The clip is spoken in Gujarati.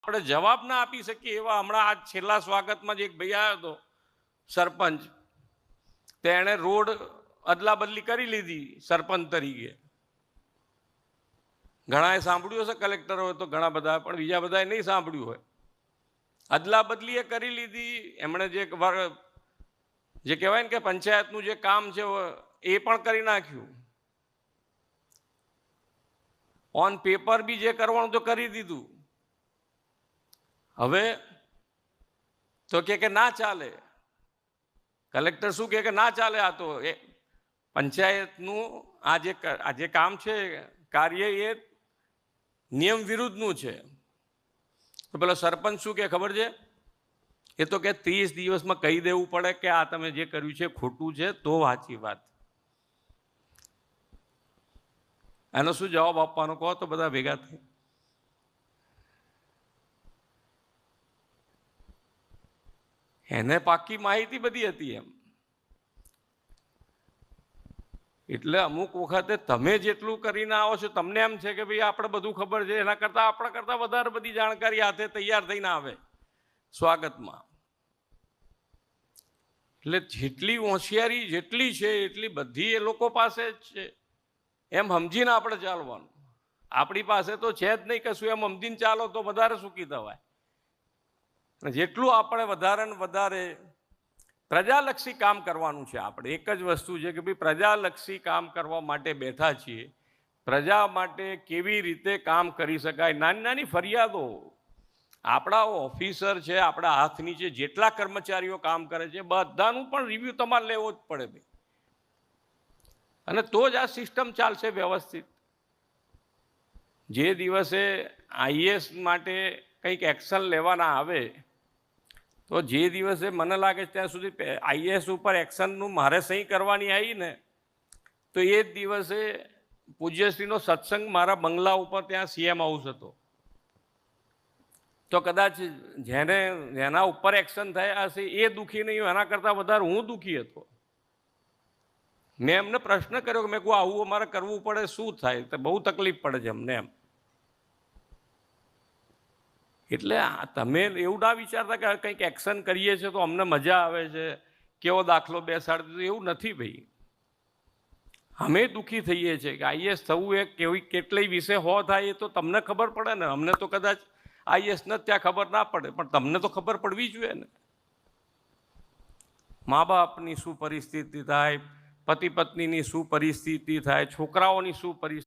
આપણે જવાબ ના આપી શકીએ એવા હમણાં આ છેલ્લા સ્વાગતમાં જ એક ભાઈ આવ્યો હતો સરપંચ, તેણે રોડ અદલા બદલી કરી લીધી સરપંચ તરીકે. ઘણાએ સાંભળ્યું હશે, કલેક્ટર હોય તો ઘણા બધા, પણ બીજા બધાએ નહીં સાંભળ્યું હોય. અદલા બદલી એ કરી લીધી. એમણે જે કહેવાય ને કે પંચાયતનું જે કામ છે એ પણ કરી નાખ્યું. ઓન પેપર બી જે કરવાનું તો કરી દીધું. હવે તો કે ના ચાલે. કલેક્ટર શું કે ના ચાલે, આ તો એ પંચાયતનું આ જે કામ છે, કાર્ય એ નિયમ વિરુદ્ધનું છે. તો પેલો સરપંચ શું કે ખબર છે? એ તો કે 30 દિવસમાં કહી દેવું પડે કે આ તમે જે કર્યું છે ખોટું છે, તો સાચી વાત. એનો શું જવાબ આપવાનો કહો તો બધા ભેગા થઈ? એને પાકી માહિતી બધી હતી એમ. એટલે અમુક વખતે તમે જેટલું કરીને આવો છો, તમને એમ છે કે ભાઈ આપણે બધું ખબર છે, એના કરતાં આપણા કરતાં વધારે બધી જાણકારી હાથે તૈયાર થઈને આવે સ્વાગતમાં. એટલે જેટલી હોશિયારી જેટલી છે એટલી બધી એ લોકો પાસે જ છે, એમ સમજીને આપણે ચાલવાનું. આપણી પાસે તો છે જ નહીં કશું, એમ સમજીને ચાલો તો વધારે સુખી થવાય. જેટલું આપણે વધારે ને વધારે પ્રજાલક્ષી કામ કરવાનું છે. આપણે એક જ વસ્તુ છે કે ભાઈ પ્રજાલક્ષી કામ કરવા માટે બેઠા છીએ. પ્રજા માટે કેવી રીતે કામ કરી શકાય, નાની નાની ફરિયાદો. આપણા ઓફિસર છે, આપણા હાથ નીચે જેટલા કર્મચારીઓ કામ કરે છે, બધાનું પણ રિવ્યુ તમારે લેવો જ પડે ભાઈ. અને તો જ આ સિસ્ટમ ચાલશે વ્યવસ્થિત. જે દિવસે આઈએએસ માટે કંઈક એક્શન લેવાના આવે, તો જે દિવસે મને લાગે ત્યાં સુધી આઈએએસ ઉપર એક્શનનું મારે સહી કરવાની આવી ને, તો એ જ દિવસે પૂજ્યશ્રીનો સત્સંગ મારા બંગલા ઉપર ત્યાં સીએમ હાઉસ હતો. તો કદાચ જેના ઉપર એક્શન થયા હશે એ દુઃખી નહીં હોય, એના કરતાં વધારે હું દુઃખી હતો. મેં એમને પ્રશ્ન કર્યો કે મેં કહું આવું અમારે કરવું પડે, શું થાય? તો બહુ તકલીફ પડે છે અમને એમ. એટલે તમે એવું ના વિચારતા કે કંઈક એક્શન કરીએ છીએ તો અમને મજા આવે છે, કેવો દાખલો બેસાડી દીધો, એવું નથી ભાઈ. અમે દુઃખી થઈએ છીએ કે આઈએસ થવું એ કેટલી વિશે થાય એ તો તમને ખબર પડે ને. અમને તો કદાચ આઈએસને ત્યાં ખબર ના પડે, પણ તમને તો ખબર પડવી જોઈએ ને. મા બાપની શું પરિસ્થિતિ થાય, પતિ પત્નીની શું પરિસ્થિતિ થાય, છોકરાઓની શું પરિસ્થિતિ